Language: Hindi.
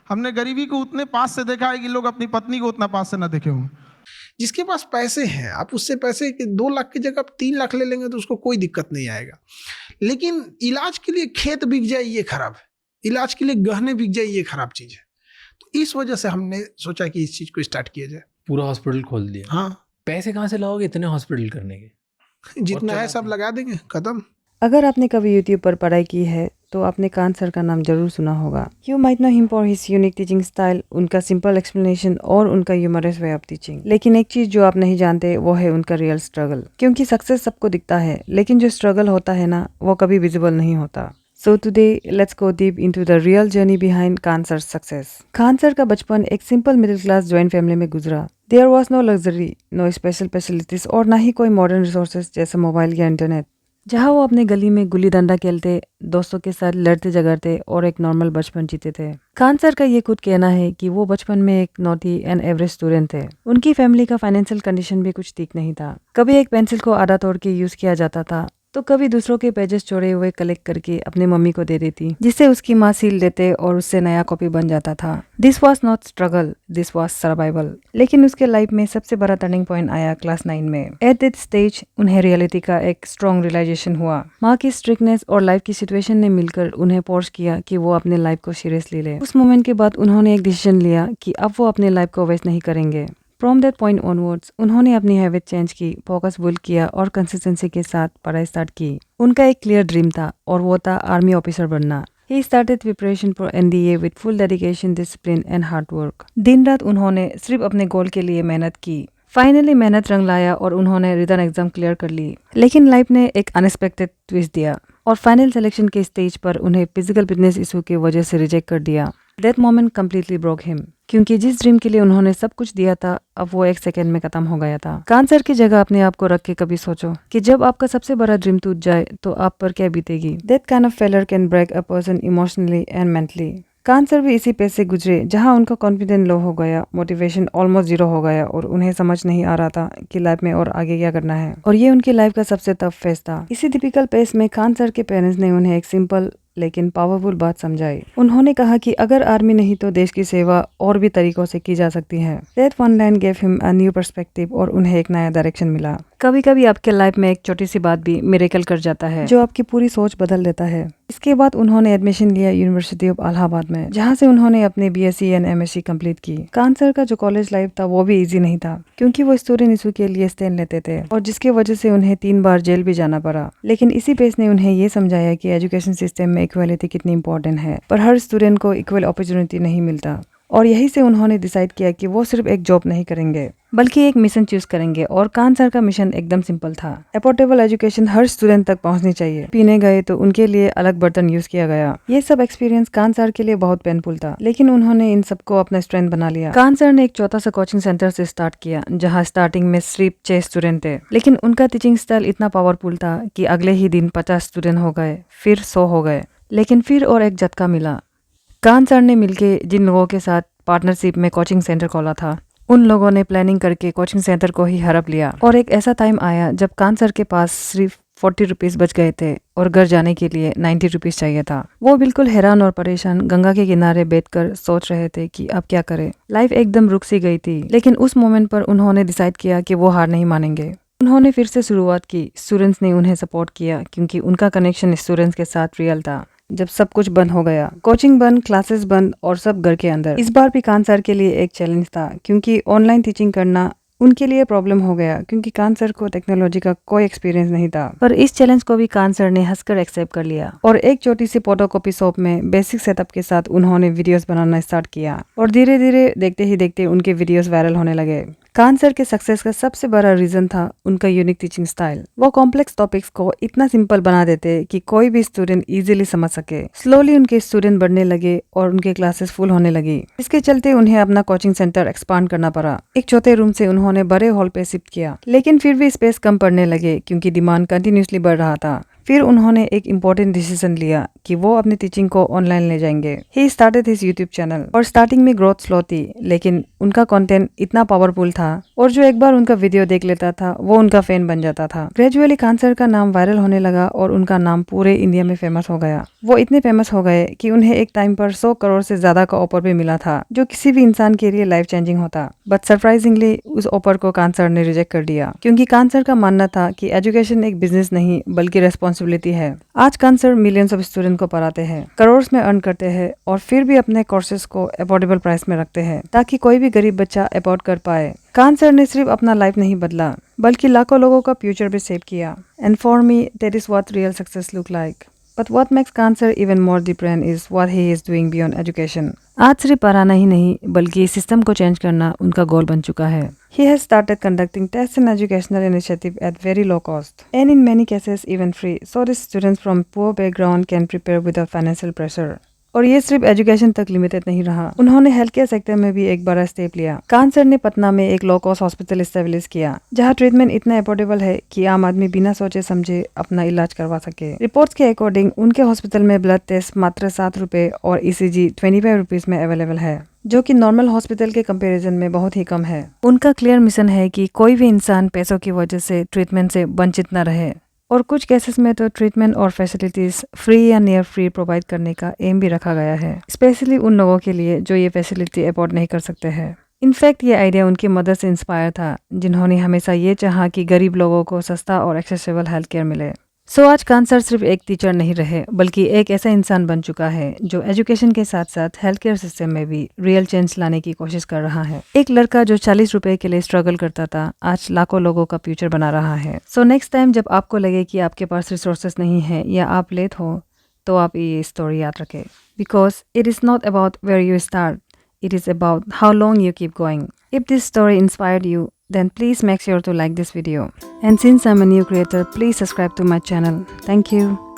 हमने गरीबी को उतने पास से देखा है कि लोग अपनी पत्नी को उतना पास से ना देखे होंगे। जिसके पास पैसे हैं, आप उससे पैसे 2 लाख की जगह आप 3 लाख ले लेंगे तो उसको कोई दिक्कत नहीं आएगा। लेकिन इलाज के लिए खेत बिक जाए ये खराब है, इलाज के लिए गहने बिक जाए ये खराब चीज है। तो इस वजह से हमने सोचा कि इस चीज को स्टार्ट किया जाए। पूरा हॉस्पिटल खोल दिया। हाँ, पैसे कहाँ से लाओगे इतने हॉस्पिटल करने के? जितना है सब लगा देंगे, खत्म। अगर आपने कभी यूट्यूब पर पढ़ाई की है तो आपने कान सर का नाम जरूर सुना होगा। You might know him for his unique teaching style, उनका सिंपल एक्सप्लेनेशन और उनका ह्यूमरस वे ऑफ टीचिंग। लेकिन एक चीज जो आप नहीं जानते वो है उनका रियल स्ट्रगल। क्योंकि सक्सेस सबको दिखता है, लेकिन जो स्ट्रगल होता है ना, वो कभी विजिबल नहीं होता। So today, let's go deep into the real journey behind Khan Sar's success. Khan Sar का बचपन एक simple middle class joint family में गुजरा। There was no luxury, no special facilities और ना ही कोई मॉडर्न रिसोर्सेज जैसे मोबाइल या इंटरनेट। जहाँ वो अपने गली में गुल्ली डंडा खेलते, दोस्तों के साथ लड़ते झगड़ते और एक नॉर्मल बचपन जीते थे। खान सर का ये खुद कहना है कि वो बचपन में एक नॉटी एंड एवरेज स्टूडेंट थे। उनकी फैमिली का फाइनेंशियल कंडीशन भी कुछ ठीक नहीं था। कभी एक पेंसिल को आधा तोड़ के यूज किया जाता था, तो कभी दूसरों के पेजेस छोड़े हुए कलेक्ट करके अपने मम्मी को दे देती, जिससे उसकी माँ सील देते और उससे नया कॉपी बन जाता था। This was not struggle, this was survival. लेकिन उसके लाइफ में सबसे बड़ा टर्निंग पॉइंट आया क्लास 9 में। एट दैट स्टेज उन्हें रियलिटी का एक स्ट्रॉन्ग रियलाइजेशन हुआ। माँ की स्ट्रिक्टनेस और लाइफ की सिचुएशन ने मिलकर उन्हें फोर्स किया कि वो अपने लाइफ को सीरियसली ले। उस मोमेंट के बाद उन्होंने एक डिसीजन लिया कि अब वो अपने लाइफ को वेस्ट नहीं करेंगे। फ्रॉम दैट पॉइंट ऑनवर्ड्स उन्होंने अपनी हैबिट चेंज की, फोकस बिल्ड किया और कंसिस्टेंसी के साथ पढ़ाई स्टार्ट की। उनका एक क्लियर ड्रीम था और वो था आर्मी ऑफिसर बनना। He started preparation for NDA with full dedication, discipline and hard work. दिन रात उन्होंने सिर्फ अपने गोल के लिए मेहनत की। फाइनली मेहनत रंग लाया और उन्होंने रिटन एग्जाम क्लियर कर ली। लेकिन लाइफ ने एक अनएक्सपेक्टेड ट्विस्ट दिया और फाइनल सिलेक्शन के स्टेज पर उन्हें फिजिकल फिटनेस इशू की वजह से रिजेक्ट कर दिया। That moment completely broke him. क्योंकि जिस ड्रीम के लिए उन्होंने सब कुछ दिया था, अब वो एक सेकंड में खत्म हो गया था। खान सर की जगह अपने आप को रख के कभी सोचो कि जब आपका सबसे बड़ा ड्रीम टूट जाए तो आप पर क्या बीतेगी। That kind of failure can break a person emotionally and mentally. Khan sir भी इसी पेज से गुजरे जहां उनका कॉन्फिडेंस लो हो गया, मोटिवेशन ऑलमोस्ट जीरो हो गया और उन्हें समझ नहीं आ रहा था कि लाइफ में और आगे क्या करना है। और ये उनकी लाइफ का सबसे टफ फेज था। इसी टिपिकल पेज में खान सर के पेरेंट्स ने उन्हें एक सिंपल लेकिन पावरफुल बात समझाई। उन्होंने कहा कि अगर आर्मी नहीं तो देश की सेवा और भी तरीकों से की जा सकती है। That one line gave him a new perspective और उन्हें एक नया डायरेक्शन मिला। कभी कभी आपके लाइफ में एक छोटी सी बात भी मिरेकल कर जाता है, जो आपकी पूरी सोच बदल देता है। इसके बाद उन्होंने एडमिशन लिया यूनिवर्सिटी ऑफ इलाहाबाद में, जहाँ से उन्होंने अपने BSc एंड MSc कंप्लीट की। खान सर का जो कॉलेज लाइफ था वो भी इजी नहीं था, क्योंकि वो स्टूडेंट इशू के लिए स्टैंड लेते थे और जिसकी वजह से उन्हें 3 बार जेल भी जाना पड़ा। लेकिन इसी पेज ने उन्हें ये समझाया कि एजुकेशन सिस्टम में इक्वालिटी कितनी इंपॉर्टेंट है, पर हर स्टूडेंट को इक्वल अपॉर्चुनिटी नहीं मिलता। और यही से उन्होंने डिसाइड किया कि वो सिर्फ एक जॉब नहीं करेंगे, बल्कि एक मिशन चूज करेंगे। और खान सर का मिशन एकदम सिंपल था, अफोर्डेबल एजुकेशन हर स्टूडेंट तक पहुंचनी चाहिए। पीने गए तो उनके लिए अलग बर्तन यूज किया गया। ये सब एक्सपीरियंस खान सर के लिए बहुत पेनफुल था, लेकिन उन्होंने इन सबको अपना स्ट्रेंथ बना लिया। खान सर ने एक छोटा सा कोचिंग सेंटर से स्टार्ट किया, जहाँ स्टार्टिंग में सिर्फ 6 स्टूडेंट थे। लेकिन उनका टीचिंग स्टाइल इतना पावरफुल था कि अगले ही दिन 50 स्टूडेंट हो गए, फिर 100 हो गए। लेकिन फिर और एक झटका मिला। खान सर ने मिलके जिन लोगों के साथ पार्टनरशिप में कोचिंग सेंटर खोला था, उन लोगों ने प्लानिंग करके कोचिंग सेंटर को ही हड़प लिया। और एक ऐसा टाइम आया जब खान सर के पास सिर्फ 40 रुपीज बच गए थे और घर जाने के लिए 90 रुपीज चाहिए था। वो बिल्कुल हैरान और परेशान गंगा के किनारे बैठकर सोच रहे थे कि अब क्या करें। लाइफ एकदम रुक सी गई थी, लेकिन उस मोमेंट पर उन्होंने डिसाइड किया कि वो हार नहीं मानेंगे। उन्होंने फिर से शुरुआत की। स्टूडेंट्स ने उन्हें सपोर्ट किया, क्योंकि उनका कनेक्शन स्टूडेंट्स के साथ रियल था। जब सब कुछ बंद हो गया, कोचिंग बंद, क्लासेस बंद और सब घर के अंदर, इस बार भी खान सर के लिए एक चैलेंज था, क्योंकि ऑनलाइन टीचिंग करना उनके लिए प्रॉब्लम हो गया, क्योंकि खान सर को टेक्नोलॉजी का कोई एक्सपीरियंस नहीं था। पर इस चैलेंज को भी खान सर ने हंसकर एक्सेप्ट कर लिया और एक छोटी सी फोटोकॉपी शॉप में बेसिक सेटअप के साथ उन्होंने वीडियोस बनाना स्टार्ट किया। और धीरे धीरे देखते ही देखते उनके वीडियोस वायरल होने लगे। खान सर के सक्सेस का सबसे बड़ा रीजन था उनका यूनिक टीचिंग स्टाइल। वो कॉम्प्लेक्स टॉपिक्स को इतना सिंपल बना देते कि कोई भी स्टूडेंट इजीली समझ सके। स्लोली उनके स्टूडेंट बढ़ने लगे और उनके क्लासेस फुल होने लगी। इसके चलते उन्हें अपना कोचिंग सेंटर एक्सपांड करना पड़ा। एक छोटे रूम से उन्होंने बड़े हॉल पे शिफ्ट किया, लेकिन फिर भी स्पेस कम पड़ने लगे, क्योंकि डिमांड कंटिन्यूसली बढ़ रहा था। फिर उन्होंने एक इम्पोर्टेंट डिसीजन लिया कि वो अपनी टीचिंग को ऑनलाइन ले जाएंगे। He started his YouTube channel और स्टार्टिंग में ग्रोथ स्लो थी, लेकिन उनका कंटेंट इतना पावरफुल था और जो एक बार उनका वीडियो देख लेता था वो उनका फैन बन जाता था। ग्रेजुअली खान सर का नाम वायरल होने लगा और उनका नाम पूरे इंडिया में फेमस हो गया। वो इतने फेमस हो गए कि उन्हें एक टाइम पर 100 करोड़ से ज्यादा का ऑफर भी मिला था, जो किसी भी इंसान के लिए लाइफ चेंजिंग होता। बट सरप्राइजिंगली उस ऑफर को खान सर ने रिजेक्ट कर दिया, क्योंकि खान सर का मानना था कि एजुकेशन एक बिजनेस नहीं बल्कि रेस्पॉन्सिबिलिटी है। आज Khan sir millions of student को पढ़ाते हैं, करोड़ में अर्न करते हैं और फिर भी अपने कोर्सेज को अफोर्डेबल प्राइस में रखते हैं ताकि कोई भी गरीब बच्चा अफोर्ड कर पाए। खान सर ने सिर्फ अपना लाइफ नहीं बदला बल्कि लाखों लोगों का फ्यूचर भी सेव किया। And for me that is what real success look like. But what makes Khan sir even more different is what he is doing beyond education. आज सिर्फ पढ़ाना ही नहीं बल्कि सिस्टम को चेंज करना उनका गोल बन चुका है। He has started conducting tests and educational initiative at very low cost and in many cases even free, so that students from poor background can prepare without financial pressure. और ये सिर्फ एजुकेशन तक लिमिटेड नहीं रहा, उन्होंने हेल्थ केयर सेक्टर में भी एक बड़ा स्टेप लिया। खान सर ने पटना में एक लो कॉस्ट हॉस्पिटल एस्टेब्लिश किया, जहां ट्रीटमेंट इतना अफोर्डेबल है कि आम आदमी बिना सोचे समझे अपना इलाज करवा सके। रिपोर्ट्स के अकॉर्डिंग उनके हॉस्पिटल में ब्लड टेस्ट मात्र 7 रुपए और ECG 25 रुपीज में अवेलेबल है, जो कि नॉर्मल हॉस्पिटल के कंपैरिजन में बहुत ही कम है। उनका क्लियर मिशन है कि कोई भी इंसान पैसों की वजह से ट्रीटमेंट से वंचित न रहे, और कुछ केसेस में तो ट्रीटमेंट और फैसिलिटीज फ्री या नियर फ्री प्रोवाइड करने का एम भी रखा गया है, स्पेशली उन लोगों के लिए जो ये फैसिलिटी अफोर्ड नहीं कर सकते हैं। इनफैक्ट ये आइडिया उनकी मदर से इंस्पायर था, जिन्होंने हमेशा ये चाहा कि गरीब लोगों को सस्ता और एक्सेसिबल हेल्थ केयर मिले। सो आज खान सर सिर्फ एक टीचर नहीं रहे बल्कि एक ऐसा इंसान बन चुका है जो एजुकेशन के साथ साथ हेल्थ केयर सिस्टम में भी रियल चेंज लाने की कोशिश कर रहा है। एक लड़का जो 40 रुपए के लिए स्ट्रगल करता था, आज लाखों लोगों का फ्यूचर बना रहा है। सो नेक्स्ट टाइम जब आपको लगे कि आपके पास रिसोर्सेज नहीं है या आप लेट हो, तो आप ये स्टोरी याद रखें, because it is not about where you start, it is about how long you keep going. If this story inspired you, then please make sure to like this video. And since I'm a new creator, please subscribe to my channel. Thank you.